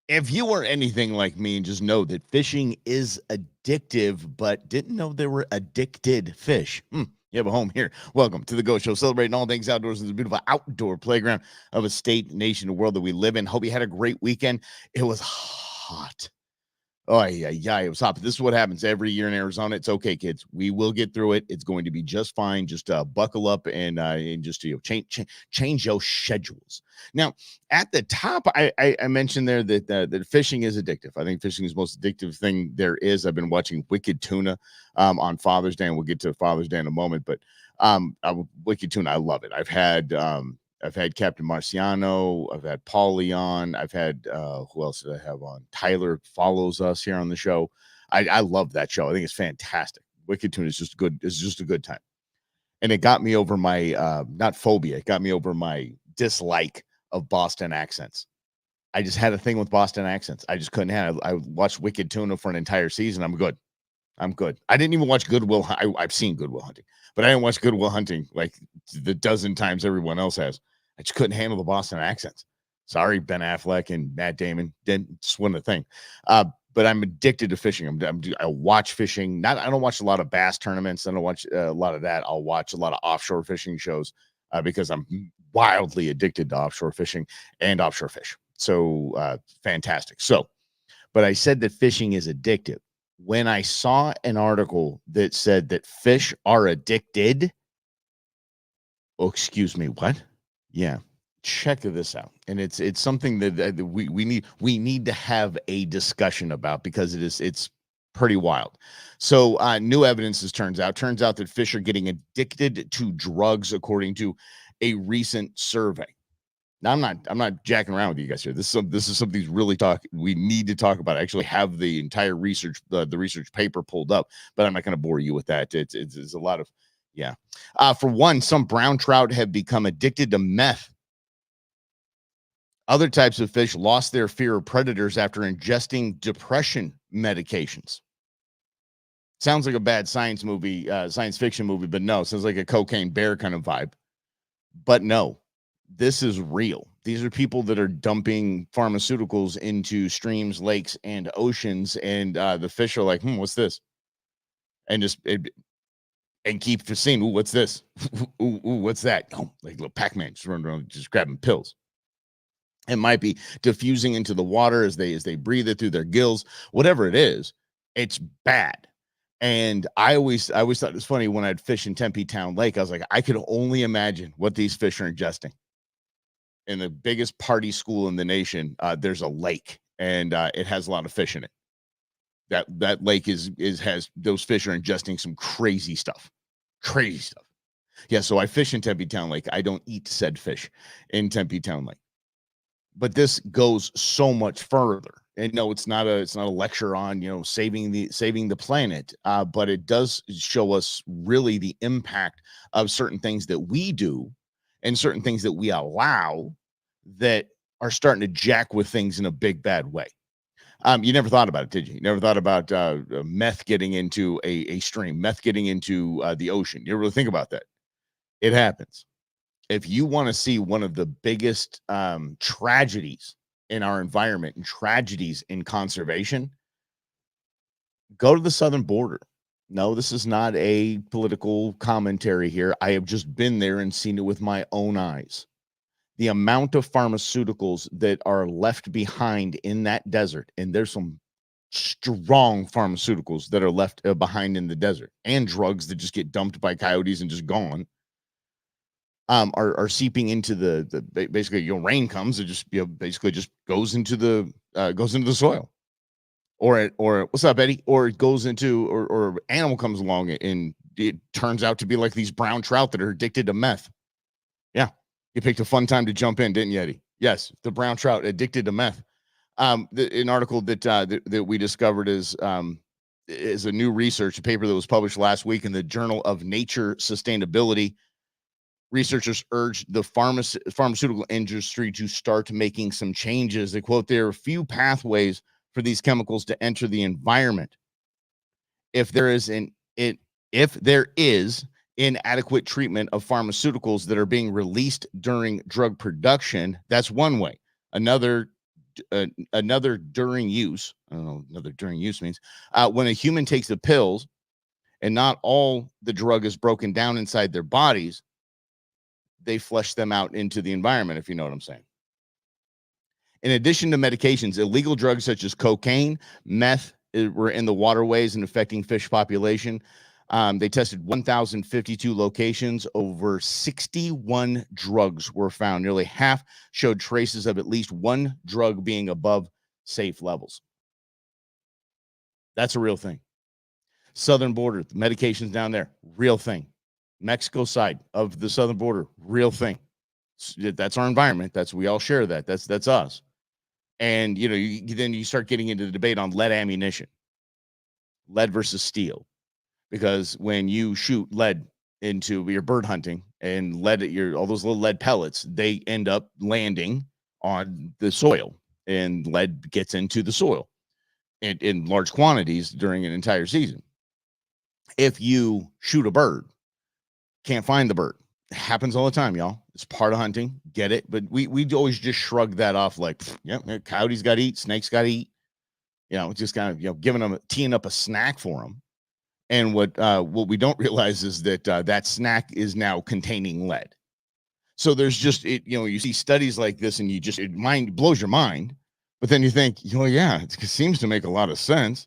If you were anything like me and just know that fishing is addictive, but didn't know there were addicted fish. You have a home here. Welcome to the Go Show, celebrating all things outdoors in the beautiful outdoor playground of a state, nation, and world that we live in. Hope you had a great weekend. It was hot. Oh, yeah. It was hot. But this is what happens every year in Arizona. It's okay, kids. We will get through it. It's going to be just fine. Just buckle up and just change your schedules. Now, at the top, I mentioned there that fishing is addictive. I think fishing is the most addictive thing there is. I've been watching Wicked Tuna on Father's Day, and we'll get to Father's Day in a moment. But Wicked Tuna, I love it. I've had Captain Marciano. I've had Paul Leon. I've had who else did I have on? Tyler follows us here on the show. I love that show. I think it's fantastic. Wicked Tune is just good. It's just a good time, and it got me over my not phobia. It got me over my dislike of Boston accents. I just had a thing with Boston accents. I just couldn't have. I watched Wicked Tuna for an entire season. I'm good. I'm good. I didn't even watch Goodwill. I've seen Goodwill Hunting, but I didn't watch Goodwill Hunting like the dozen times everyone else has. I just couldn't handle the Boston accents. Sorry, Ben Affleck and Matt Damon. Didn't swim a thing. But I'm addicted to fishing. I watch fishing. I don't watch a lot of bass tournaments. I don't watch a lot of that. I'll watch a lot of offshore fishing shows because I'm wildly addicted to offshore fishing and offshore fish. So fantastic. But I said that fishing is addictive. When I saw an article that said that fish are addicted, oh, excuse me, what? Yeah, check this out, and it's something that we need to have a discussion about because it's pretty wild. So new evidence turns out that fish are getting addicted to drugs according to a recent survey. Now I'm not jacking around with you guys here. This is something we need to talk about. I actually have the entire research the research paper pulled up, but I'm not going to bore you with that. It's a lot of yeah. For one, some brown trout have become addicted to meth. Other types of fish lost their fear of predators after ingesting depression medications. Sounds like a bad science fiction movie, but no, sounds like a cocaine bear kind of vibe. But no, this is real. These are people that are dumping pharmaceuticals into streams, lakes, and oceans, and the fish are like, what's this? And and keep seeing, ooh, what's this? Ooh, what's that? Oh, like little Pac-Man just running around, just grabbing pills. It might be diffusing into the water as they breathe it through their gills. Whatever it is, it's bad. And I always thought it was funny when I'd fish in Tempe Town Lake. I was like, I could only imagine what these fish are ingesting. In the biggest party school in the nation, there's a lake, and it has a lot of fish in it. That lake has those fish are ingesting some crazy stuff. Crazy stuff. Yeah, so I fish in Tempe Town Lake. I don't eat said fish in Tempe Town Lake. But this goes so much further. And no, it's not a lecture on saving the planet, but it does show us really the impact of certain things that we do and certain things that we allow that are starting to jack with things in a big bad way. You never thought about it, did you? You never thought about meth getting into a stream, meth getting into the ocean. You ever really think about that? It happens. If you want to see one of the biggest tragedies in our environment and tragedies in conservation, go to the southern border. No, this is not a political commentary here. I have just been there and seen it with my own eyes. The amount of pharmaceuticals that are left behind in that desert, and there's some strong pharmaceuticals that are left behind in the desert, and drugs that just get dumped by coyotes and just gone, are seeping into the basically rain comes, it just basically just goes into the soil, or what's up, Eddie, or it goes into or animal comes along and it turns out to be like these brown trout that are addicted to meth. Yeah, you picked a fun time to jump in, didn't you, Eddie? Yes, the brown trout addicted to meth. An article that we discovered is a new research, a paper that was published last week in the Journal of Nature Sustainability. Researchers urged the pharmaceutical industry to start making some changes. They quote, there are few pathways for these chemicals to enter the environment. If there is inadequate treatment of pharmaceuticals that are being released during drug production, that's one way. Another another during use. I don't know another during use means when a human takes the pills and not all the drug is broken down inside their bodies, they flush them out into the environment, if you know what I'm saying. In addition to medications, illegal drugs such as cocaine, meth were in the waterways and affecting fish population. They tested 1,052 locations. Over 61 drugs were found. Nearly half showed traces of at least one drug being above safe levels. That's a real thing. Southern border, medications down there, real thing. Mexico side of the southern border, real thing. That's our environment. We all share that. That's us. And then you start getting into the debate on lead ammunition, lead versus steel, because when you shoot lead into your bird hunting and all those little lead pellets, they end up landing on the soil, and lead gets into the soil in large quantities during an entire season. If you shoot a bird, can't find the bird. It happens all the time, y'all. It's part of hunting. Get it? But we always just shrug that off like, yeah, coyotes got to eat, snakes got to eat. Just kind of teeing up a snack for them. And what we don't realize is that that snack is now containing lead. So there's just you see studies like this, and it blows your mind. But then you think, yeah, it seems to make a lot of sense.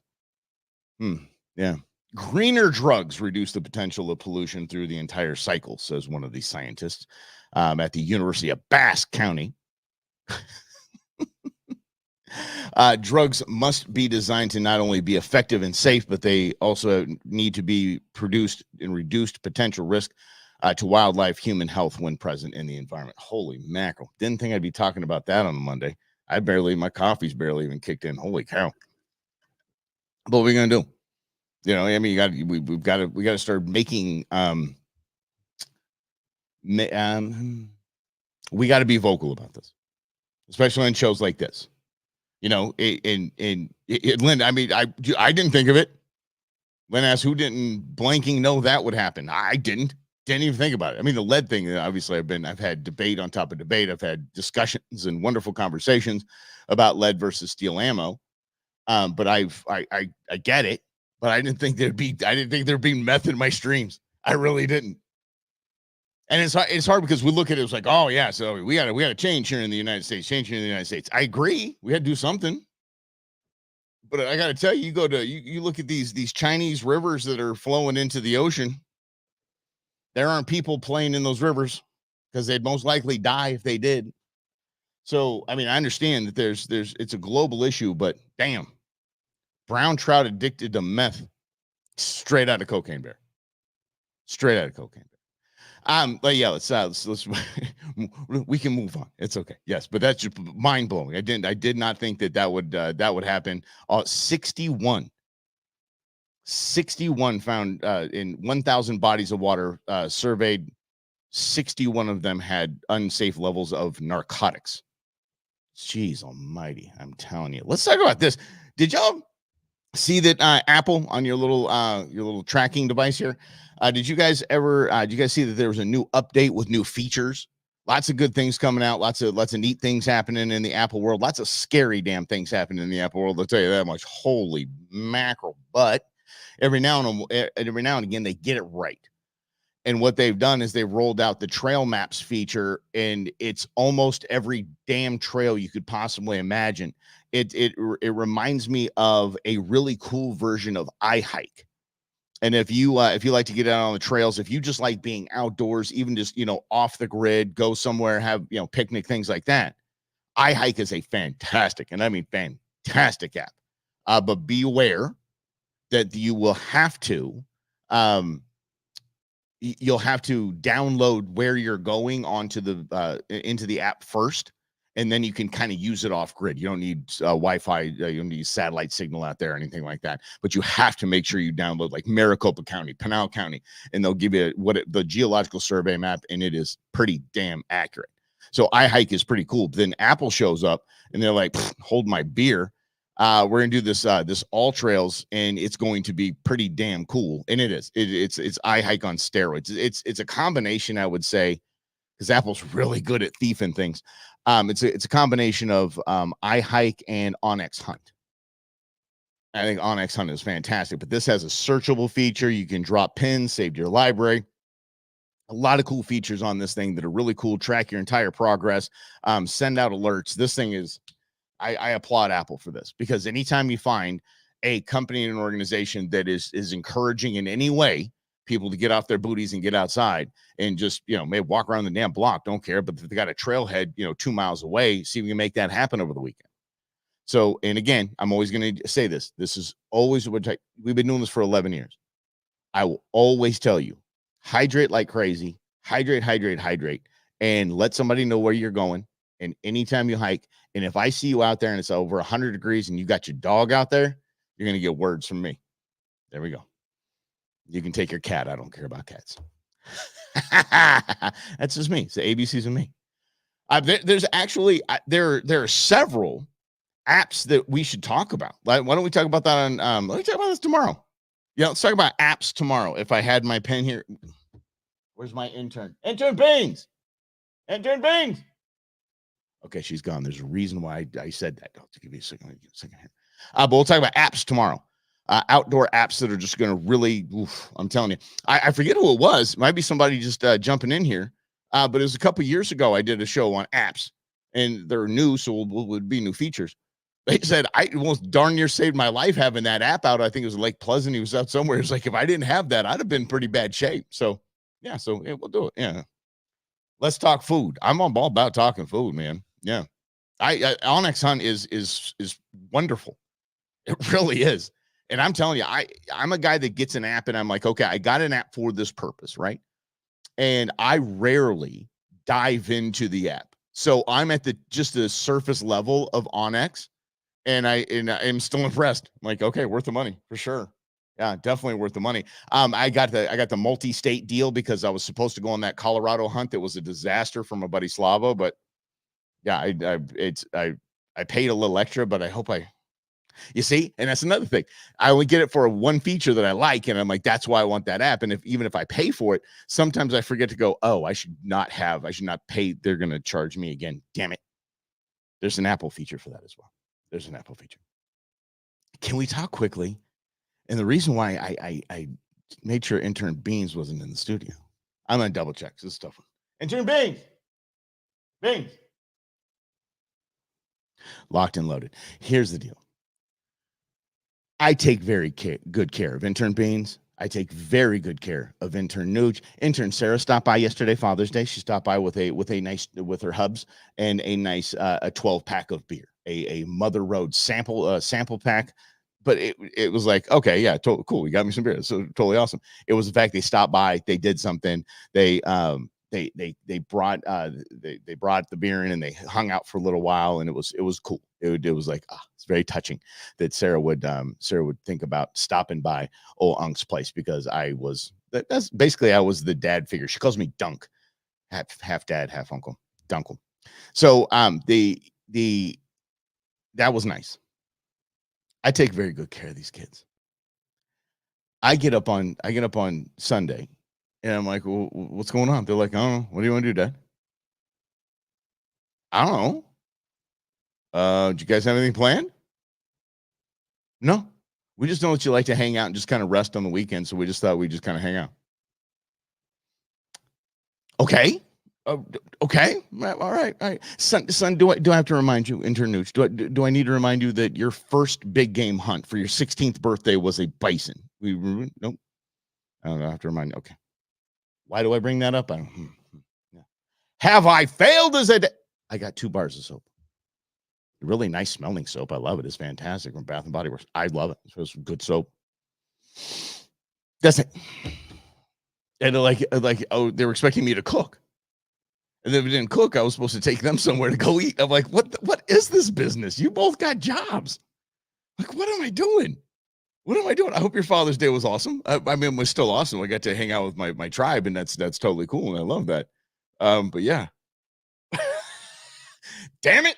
Yeah. Greener drugs reduce the potential of pollution through the entire cycle, says one of these scientists at the University of Basque County. Drugs must be designed to not only be effective and safe, but they also need to be produced in reduced potential risk to wildlife, human health when present in the environment. Holy mackerel. Didn't think I'd be talking about that on a Monday. My coffee's barely even kicked in. Holy cow. But what are we going to do? We've got to start making, we got to be vocal about this, especially on shows like this. Lynn, I didn't think of it. Lynn asked, who didn't blanking know that would happen? I didn't even think about it. The lead thing, obviously I've had debate on top of debate. I've had discussions and wonderful conversations about lead versus steel ammo. But I get it, but I didn't think there'd be meth in my streams. I really didn't. And it's hard because we look at it as like, oh yeah, so we got to change here in the United States. I agree. We had to do something. But I got to tell you, you look at these Chinese rivers that are flowing into the ocean. There aren't people playing in those rivers because they'd most likely die if they did. So, I understand that it's a global issue, but damn, brown trout addicted to meth, straight out of Cocaine Bear. But yeah, let's we can move on. It's okay. Yes, but that's just mind blowing. I did not think that would happen. 61 found in 1,000 bodies of water surveyed. 61 of them had unsafe levels of narcotics. Jeez almighty, I'm telling you. Let's talk about this. Did y'all see that Apple on your little tracking device here? Did you guys see that there was a new update with new features? Lots of good things coming out. Lots of neat things happening in the Apple world. Lots of scary damn things happening in the Apple world. I'll tell you that much. Holy mackerel! But every now and again, they get it right. And what they've done is they've rolled out the trail maps feature, and it's almost every damn trail you could possibly imagine. It reminds me of a really cool version of iHike. And if you like to get out on the trails, if you just like being outdoors, even just off the grid, go somewhere, have picnic, things like that, iHike is a fantastic, and I mean fantastic app. But beware that you will have to you'll have to download where you're going onto the into the app first, and then you can kind of use it off grid. You don't need Wi-Fi, you don't need satellite signal out there or anything like that. But you have to make sure you download like Maricopa County, Pinal County, and they'll give you the geological survey map, and it is pretty damn accurate. So iHike is pretty cool. But then Apple shows up, and they're like, "Hold my beer. We're gonna do this all trails, and it's going to be pretty damn cool." And it is. It's iHike on steroids. It's a combination, I would say, because Apple's really good at thieving things. It's a combination of iHike and Onyx Hunt. I think Onyx Hunt is fantastic, but this has a searchable feature. You can drop pins, save to your library. A lot of cool features on this thing that are really cool. Track your entire progress, send out alerts. This thing is, I applaud Apple for this, because anytime you find a company and an organization that is encouraging in any way people to get off their booties and get outside and just, maybe walk around the damn block, don't care, but if they got a trailhead, 2 miles away, see if we can make that happen over the weekend. So, and again, I'm always going to say this. This is always what we've been doing this for 11 years. I will always tell you, hydrate like crazy, hydrate, and let somebody know where you're going. And anytime you hike, and if I see you out there and it's over 100 degrees and you got your dog out there, you're going to get words from me. There we go. You can take your cat. I don't care about cats. That's just me. It's the ABCs of me. There's actually, there are several apps that we should talk about. Like, why don't we talk about that on, let me talk about this tomorrow. Yeah, let's talk about apps tomorrow. If I had my pen here. Where's my intern? Intern Beans. Okay, she's gone. There's a reason why I said that. I'll give you a second here. But we'll talk about apps tomorrow. Outdoor apps that are just going to really, I'm telling you. I forget who it was. It might be somebody just jumping in here. But it was a couple years ago. I did a show on apps, and they're new, so would be new features. They said I almost darn near saved my life having that app out. I think it was Lake Pleasant. He was out somewhere. It's like, if I didn't have that, I'd have been in pretty bad shape. So yeah, we'll do it. Yeah. Let's talk food. I'm all about talking food, man. Yeah. Onyx Hunt is wonderful. It really is. And I'm telling you, I'm a guy that gets an app and I'm like, okay, I got an app for this purpose, right? And I rarely dive into the app. So I'm at just the surface level of Onyx. And I'm still impressed. I'm like, okay, worth the money for sure. Yeah, definitely worth the money. I got the multi-state deal because I was supposed to go on that Colorado hunt. That was a disaster for my buddy Slavo, but yeah, I paid a little extra, but I hope you see, and that's another thing. I only get it for one feature that I like, and I'm like, that's why I want that app. And even if I pay for it, sometimes I forget to go, oh, I should not pay. They're going to charge me again. Damn it. There's an Apple feature for that as well. There's an Apple feature. Can we talk quickly? And the reason why I made sure intern Beans wasn't in the studio. I'm going to double check. This is tough one. Intern Beans. Locked and loaded. Here's the deal. I take very good care of intern Beans. I take very good care of intern Nooch. Intern Sarah stopped by yesterday, Father's Day. She stopped by with her hubs and a nice a 12-pack of beer, a Mother Road sample pack. But it was like, okay, yeah, cool. You got me some beer. So totally awesome. It was the fact they stopped by, they did something. They brought the beer in and they hung out for a little while, and it was cool. It was like, it's very touching that Sarah would think about stopping by old Unc's place, because I was the dad figure. She calls me Dunk, half dad, half uncle, Dunkle. So that was nice. I take very good care of these kids. I get up on Sunday, and I'm like, well, what's going on? They're like, I don't know. What do you want to do, Dad? I don't know. Do you guys have anything planned? No. We just know that you like to hang out and just kind of rest on the weekend, so we just thought we'd just kind of hang out. Okay. Okay. All right. Son, do I have to remind you, intern Nooch, do I need to remind you that your first big game hunt for your 16th birthday was a bison? Nope. I don't have to remind you. Okay. Why do I bring that up? Have I failed as I got 2 bars of soap. Really nice smelling soap. I love it. It's fantastic from Bath and Body Works. I love it. It's good soap. That's it. And they were expecting me to cook. And if we didn't cook, I was supposed to take them somewhere to go eat. I'm like, what is this business? You both got jobs. Like, what am I doing? I hope your Father's Day was awesome. I mean, it was still awesome. I got to hang out with my tribe, and that's totally cool, and I love that. But yeah. Damn it.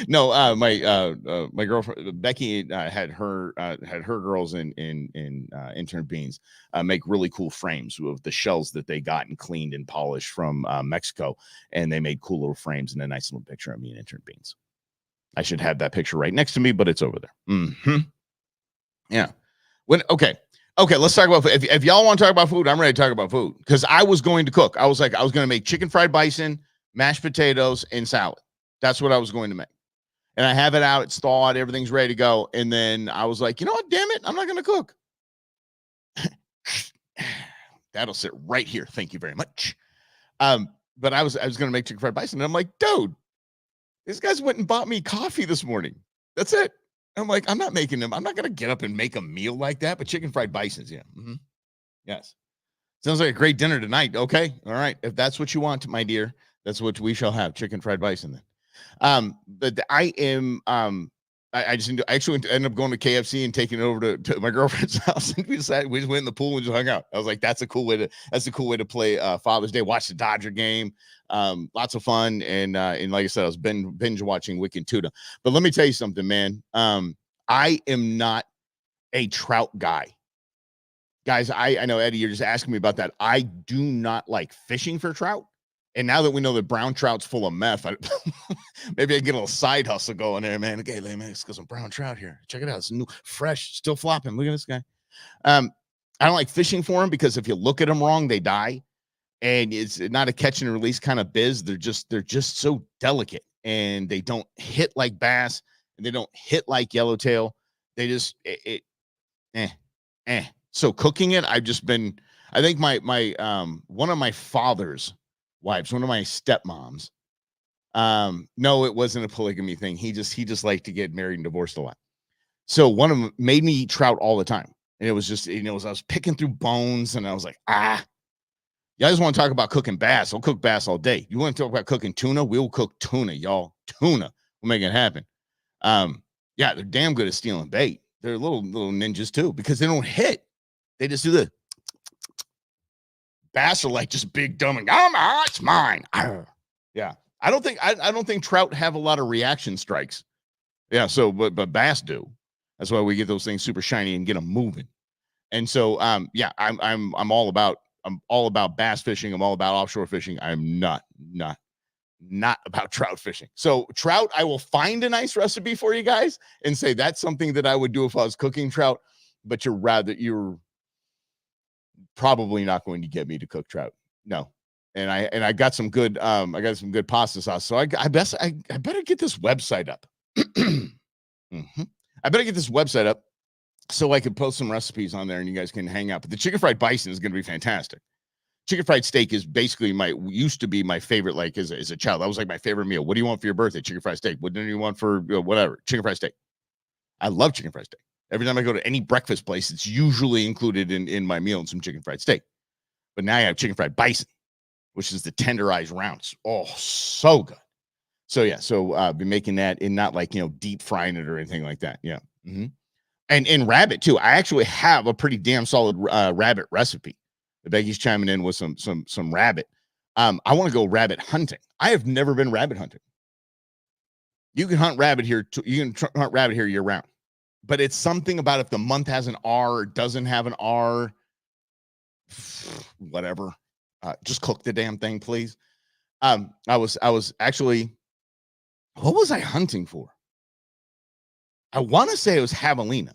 No, my girlfriend Becky had her girls in intern beans make really cool frames with the shells that they got and cleaned and polished from Mexico, and they made cool little frames and a nice little picture of me in intern beans. I should have that picture right next to me, but it's over there. Yeah. Okay, let's talk about food. If y'all want to talk about food, I'm ready to talk about food because I was going to cook. I was going to make chicken fried bison, mashed potatoes, and salad. That's what I was going to make. And I have it out, it's thawed, everything's ready to go. And then I was like, you know what? Damn it, I'm not going to cook. That'll sit right here. Thank you very much. But I was going to make chicken fried bison. And I'm like, dude, these guys went and bought me coffee this morning. That's it. I'm like, I'm not making them. I'm not going to get up and make a meal like that. But chicken fried bisons, yeah. Yes. Sounds like a great dinner tonight. Okay. All right. If that's what you want, my dear, that's what we shall have. Chicken fried bison then. But I am I actually ended up going to KFC and taking it over to my girlfriend's house, and we just went in the pool and just hung out. I was like, that's a cool way to play Father's Day. Watch the Dodger game, lots of fun, and like I said, I was binge watching Wicked Tuna. But let me tell you something, man. I am not a trout guy, guys. I know, Eddie, you're just asking me about that. I do not like fishing for trout. And now that we know that brown trout's full of meth, maybe I can get a little side hustle going there, man. Okay, man, let's get some brown trout here. Check it out. It's new, fresh, still flopping. Look at this guy. I don't like fishing for them because if you look at them wrong, they die. And it's not a catch and release kind of biz. They're just so delicate, and they don't hit like bass, and they don't hit like yellowtail. They just So cooking it, I think my one of my father's wives, one of my stepmoms. No, it wasn't a polygamy thing. He just liked to get married and divorced a lot. So one of them made me eat trout all the time. And it was just, I was picking through bones, and I was like, you guys want to talk about cooking bass? I'll cook bass all day. You want to talk about cooking tuna? We'll cook tuna, y'all. Tuna. We'll make it happen. Yeah, they're damn good at stealing bait. They're little ninjas too, because they don't hit. They just do the bass are like just big dumb and it's mine. Yeah. I don't think trout have a lot of reaction strikes. Yeah, so but bass do. That's why we get those things super shiny and get them moving. And so yeah, I'm all about bass fishing. I'm all about offshore fishing. I'm not about trout fishing. So trout, I will find a nice recipe for you guys and say that's something that I would do if I was cooking trout, but you're probably not going to get me to cook trout. No. And I got some good pasta sauce. So I better get this website up. I better get this website up so I can post some recipes on there and you guys can hang out. But the chicken fried bison is going to be fantastic. Chicken fried steak is basically used to be my favorite, like as a child. That was like my favorite meal. What do you want for your birthday? Chicken fried steak. What do you want for whatever? Chicken fried steak. I love chicken fried steak. Every time I go to any breakfast place, it's usually included in my meal and some chicken fried steak. But now I have chicken fried bison, which is the tenderized rounds. Oh, so good. So yeah, I'll be making that and not like, deep frying it or anything like that. Yeah. And rabbit too. I actually have a pretty damn solid rabbit recipe. Becky's chiming in with some rabbit. I want to go rabbit hunting. I have never been rabbit hunting. You can hunt rabbit here. Hunt rabbit here year round. But it's something about if the month has an R or doesn't have an R, whatever. Just cook the damn thing, please. I was actually, what was I hunting for? I want to say it was javelina,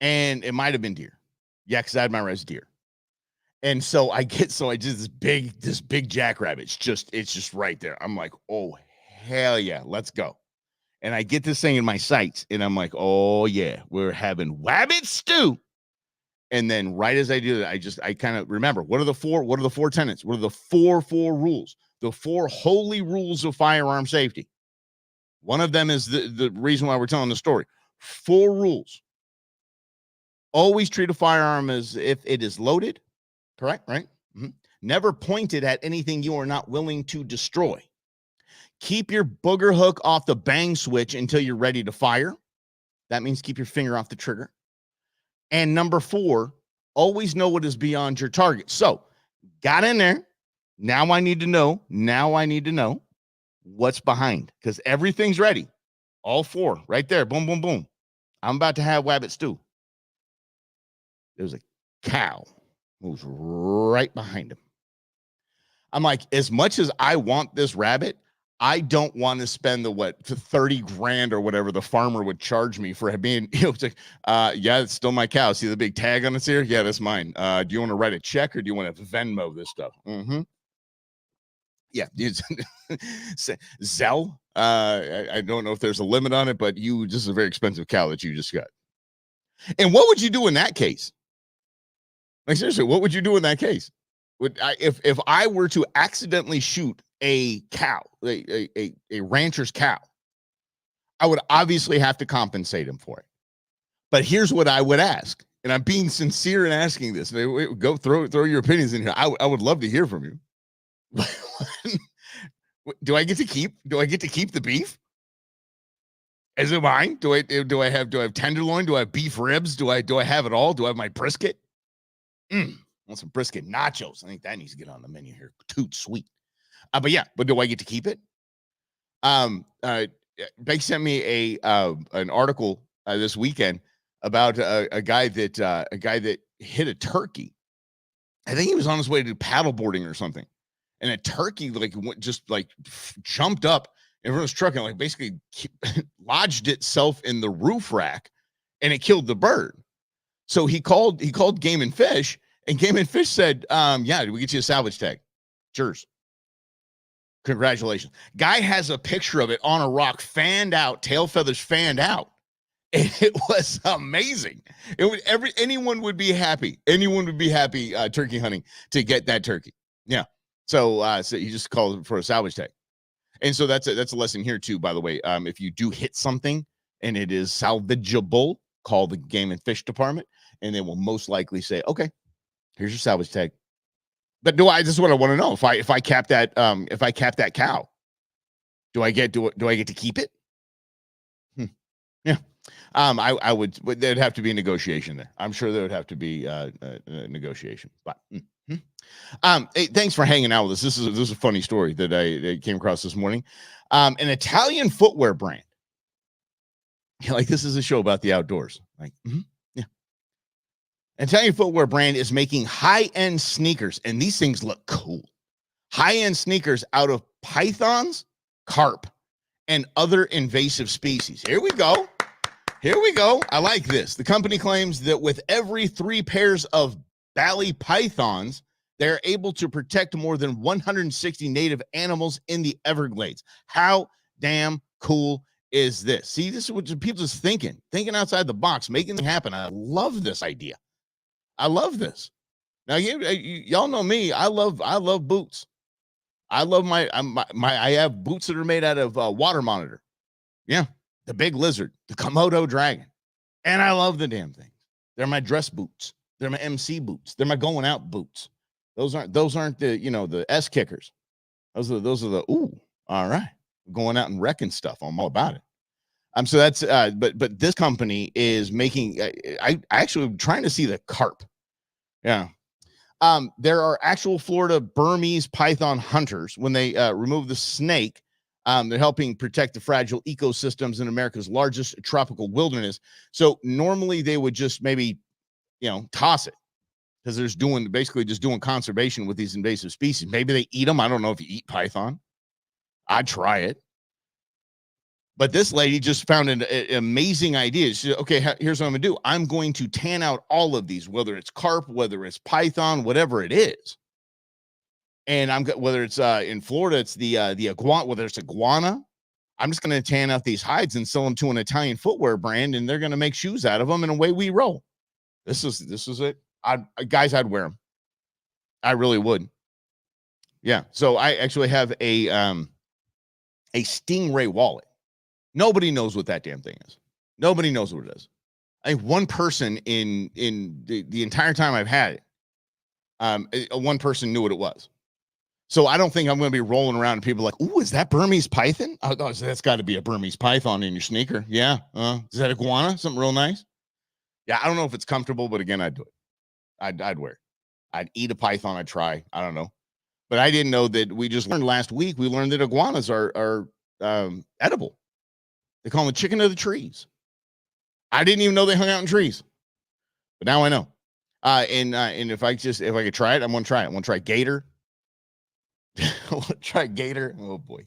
and it might have been deer. Yeah, because I had my res deer, and so I did this big jackrabbit. It's just right there. I'm like, oh hell yeah, let's go. And I get this thing in my sights, and I'm like, oh yeah, we're having wabbit stew. And then right as I do that, I kind of remember what are the four tenets? What are the four rules? The four holy rules of firearm safety. One of them is the reason why we're telling the story. 4 rules. Always treat a firearm as if it is loaded. Correct, right? Never point it at anything you are not willing to destroy. Keep your booger hook off the bang switch until you're ready to fire. That means keep your finger off the trigger. And number 4, always know what is beyond your target. So, got in there. Now I need to know. what's behind, because everything's ready. All four right there. Boom, boom, boom. I'm about to have wabbit stew. There's a cow who's right behind him. I'm like, as much as I want this rabbit, I don't want to spend the 30 grand or whatever the farmer would charge me for being, it's like, yeah, it's still my cow. See the big tag on its ear? Yeah, that's mine. Do you want to write a check or do you want to Venmo this stuff? Mm-hmm. Yeah, Zelle. I don't know if there's a limit on it, but this is a very expensive cow that you just got. And what would you do in that case? Like, seriously, what would you do in that case? If I were to accidentally shoot a cow, a rancher's cow, I would obviously have to compensate him for it. But here's what I would ask, and I'm being sincere in asking this. Go throw your opinions in here. I would love to hear from you. Do I get to keep the beef? Is it mine? Do I have tenderloin? Do I have beef ribs? Do I have it all? Do I have my brisket? Want some brisket nachos? I think that needs to get on the menu here. Toot sweet. But do I get to keep it? Beck sent me an article this weekend about a guy that hit a turkey. I think he was on his way to paddleboarding or something, and a turkey jumped up in front of his truck and basically lodged itself in the roof rack, and it killed the bird. So he called Game and Fish, and Game and Fish said, yeah, did we get you a salvage tag? Cheers. Congratulations. Guy has a picture of it on a rock, fanned out, tail feathers fanned out. And it was amazing. Anyone would be happy. Anyone would be happy turkey hunting to get that turkey. Yeah. So he just called for a salvage tag. And so that's a lesson here too, by the way. If you do hit something and it is salvageable, call the Game and Fish department, and they will most likely say, okay, here's your salvage tag. But this is what I want to know. If I cap that cow, do I get to keep it? Yeah. I would, there'd have to be a negotiation there. I'm sure there would have to be a negotiation. But hey, thanks for hanging out with us. This is a funny story that I came across this morning. An Italian footwear brand. This is a show about the outdoors. Yeah. An Italian footwear brand is making high-end sneakers, and these things look cool. High-end sneakers out of pythons, carp, and other invasive species. Here we go. I like this. The company claims that with every 3 pairs of bally pythons, they're able to protect more than 160 native animals in the Everglades. How damn cool is this? See, this is what people just thinking outside the box, making it happen. I love this idea. I love this. Now, y'all know me. I love boots. I love I have boots that are made out of water monitor. Yeah. The big lizard, the Komodo dragon. And I love the damn things. They're my dress boots. They're my MC boots. They're my going out boots. Those aren't the, the S kickers. Those are the, all right. Going out and wrecking stuff. I'm all about it. So that's, but this company is making, I actually am trying to see the carp. Yeah. There are actual Florida Burmese python hunters. When they remove the snake, they're helping protect the fragile ecosystems in America's largest tropical wilderness. So normally they would just maybe, toss it because they're basically just doing conservation with these invasive species. Maybe they eat them. I don't know if you eat python. I'd try it. But this lady just found an amazing idea. She said, okay, here's what I'm going to do. I'm going to tan out all of these, whether it's carp, whether it's python, whatever it is. And whether it's in Florida, it's the iguana, whether it's iguana, I'm just going to tan out these hides and sell them to an Italian footwear brand, and they're going to make shoes out of them, and away we roll. This is it. Guys, I'd wear them. I really would. Yeah. So I actually have a Stingray wallet. Nobody knows what that damn thing is. Nobody knows what it is. I think one person in the entire time I've had it, one person knew what it was. So I don't think I'm going to be rolling around and people are like, ooh, is that Burmese python? Oh, that's got to be a Burmese python in your sneaker. Yeah. Is that iguana? Something real nice? Yeah, I don't know if it's comfortable, but again, I'd do it. I'd wear it. I'd eat a python. I'd try. I don't know. But I didn't know that. We just learned last week. We learned that iguanas are edible. They call them the chicken of the trees. I didn't even know they hung out in trees, but now I know. And if I could try it, I'm gonna try it. I want to try gator. I want to try gator. Oh boy.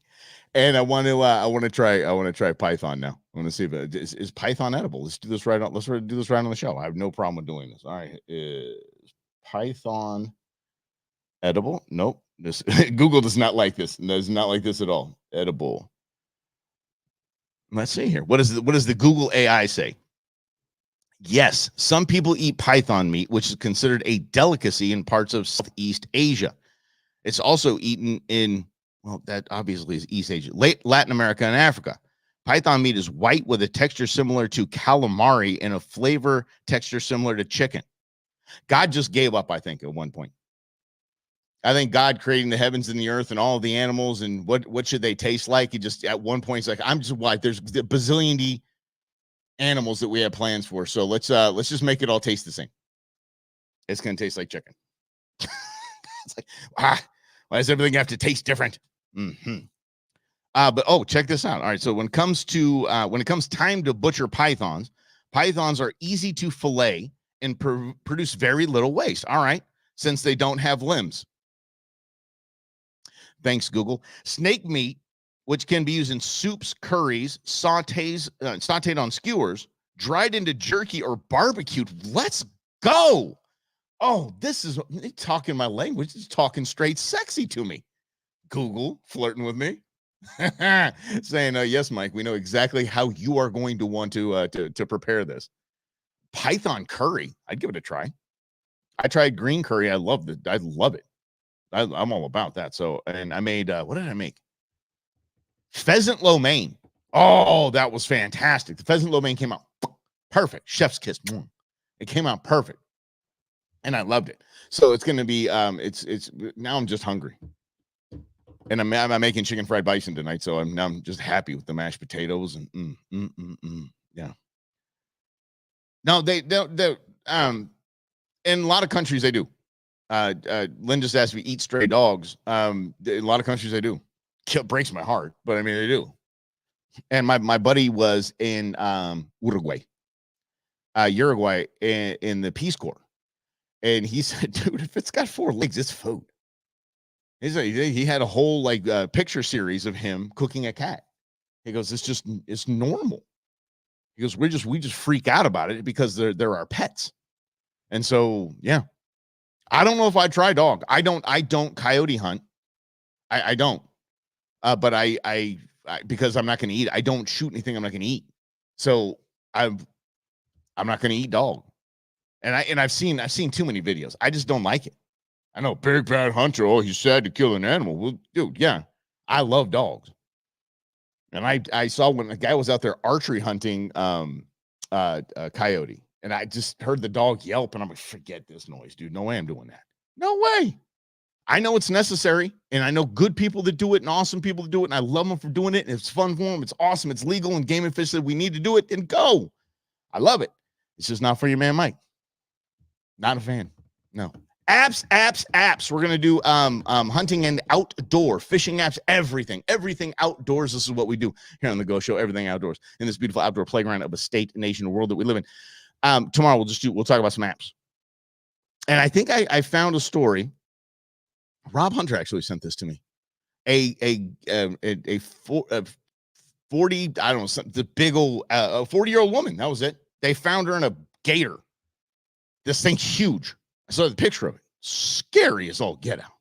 And I want to try python now. I want to see if is python edible. Let's do this right on. Let's do this right on the show. I have no problem with doing this. All right, is python edible? Nope. This Google does not like this. Does not like this at all. Edible. Let's see here. What does the Google AI say? Yes, some people eat python meat, which is considered a delicacy in parts of Southeast Asia. It's also eaten in, well, that obviously is East Asia, Latin America, and Africa. Python meat is white with a texture similar to calamari and a flavor texture similar to chicken. God just gave up, I think, at one point. I think God creating the heavens and the earth and all the animals and what should they taste like? He just at one point he's like, I'm just like, there's the bazillion animals that we have plans for. So let's just make it all taste the same. It's gonna taste like chicken. It's like, why does everything have to taste different? Mm-hmm. But check this out. All right, so when it comes time to butcher pythons are easy to fillet and produce very little waste. All right, since they don't have limbs. Thanks, Google. Snake meat, which can be used in soups, curries, sauteed on skewers, dried into jerky, or barbecued. Let's go. Oh, this is talking my language. It's talking straight sexy to me. Google flirting with me. Saying, yes, Mike, we know exactly how you are going to want to prepare this. Python curry. I'd give it a try. I tried green curry. I loved it. I love it. I'm all about that. So, and I made, what did I make? Pheasant lo mein. Oh, that was fantastic. The pheasant lo mein came out perfect. Chef's kiss. It came out perfect. And I loved it. So it's going to be, it's now I'm just hungry. And I'm making chicken fried bison tonight. So I'm just happy with the mashed potatoes and yeah. No, they in a lot of countries they do. Lynn just asked me eat stray dogs. In a lot of countries they do. Breaks my heart, but I mean they do. And my buddy was in Uruguay in the Peace Corps, and he said, "Dude, if it's got 4 legs, it's food." He had a whole picture series of him cooking a cat. He goes, "It's normal." He goes, we just freak out about it because they're our pets, and so yeah. I don't know if I try dog. I don't coyote hunt. I don't. But I because I'm not going to eat. I don't shoot anything I'm not going to eat. So I'm not going to eat dog. And I've seen too many videos. I just don't like it. I know big bad hunter. Oh, he's sad to kill an animal. Well, dude, yeah, I love dogs. And I saw when a guy was out there archery hunting a coyote. And I just heard the dog yelp, and I'm like, forget this noise, dude. No way I'm doing that. No way. I know it's necessary, and I know good people that do it and awesome people that do it, and I love them for doing it, and it's fun for them. It's awesome. It's legal, and Game and Fish said we need to do it, and go. I love it. It's just not for your man, Mike. Not a fan. No. Apps. We're going to do hunting and outdoor, fishing apps, everything outdoors. This is what we do here on the Go Show, everything outdoors in this beautiful outdoor playground of a state, nation, world that we live in. Tomorrow we'll talk about some apps. And I think I found a story. Rob Hunter actually sent this to me. A 40, I don't know, the big old 40-year-old woman. That was it. They found her in a gator. This thing's huge. I saw the picture of it. Scary as all get out.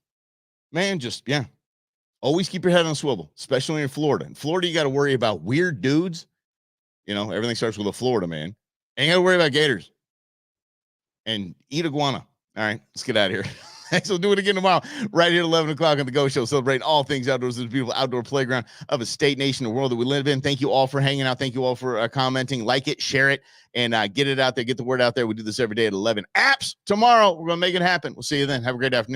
Man, just yeah. Always keep your head on a swivel, especially in Florida. In Florida, you got to worry about weird dudes. You know, everything starts with a Florida man. Ain't got to worry about gators. And eat iguana. All right, let's get out of here. Thanks. We'll do it again tomorrow, right here at 11 o'clock on the Go Show, celebrating all things outdoors, this beautiful outdoor playground of a state, nation, and world that we live in. Thank you all for hanging out. Thank you all for commenting. Like it, share it, and get it out there. Get the word out there. We do this every day at 11. Apps tomorrow. We're going to make it happen. We'll see you then. Have a great afternoon.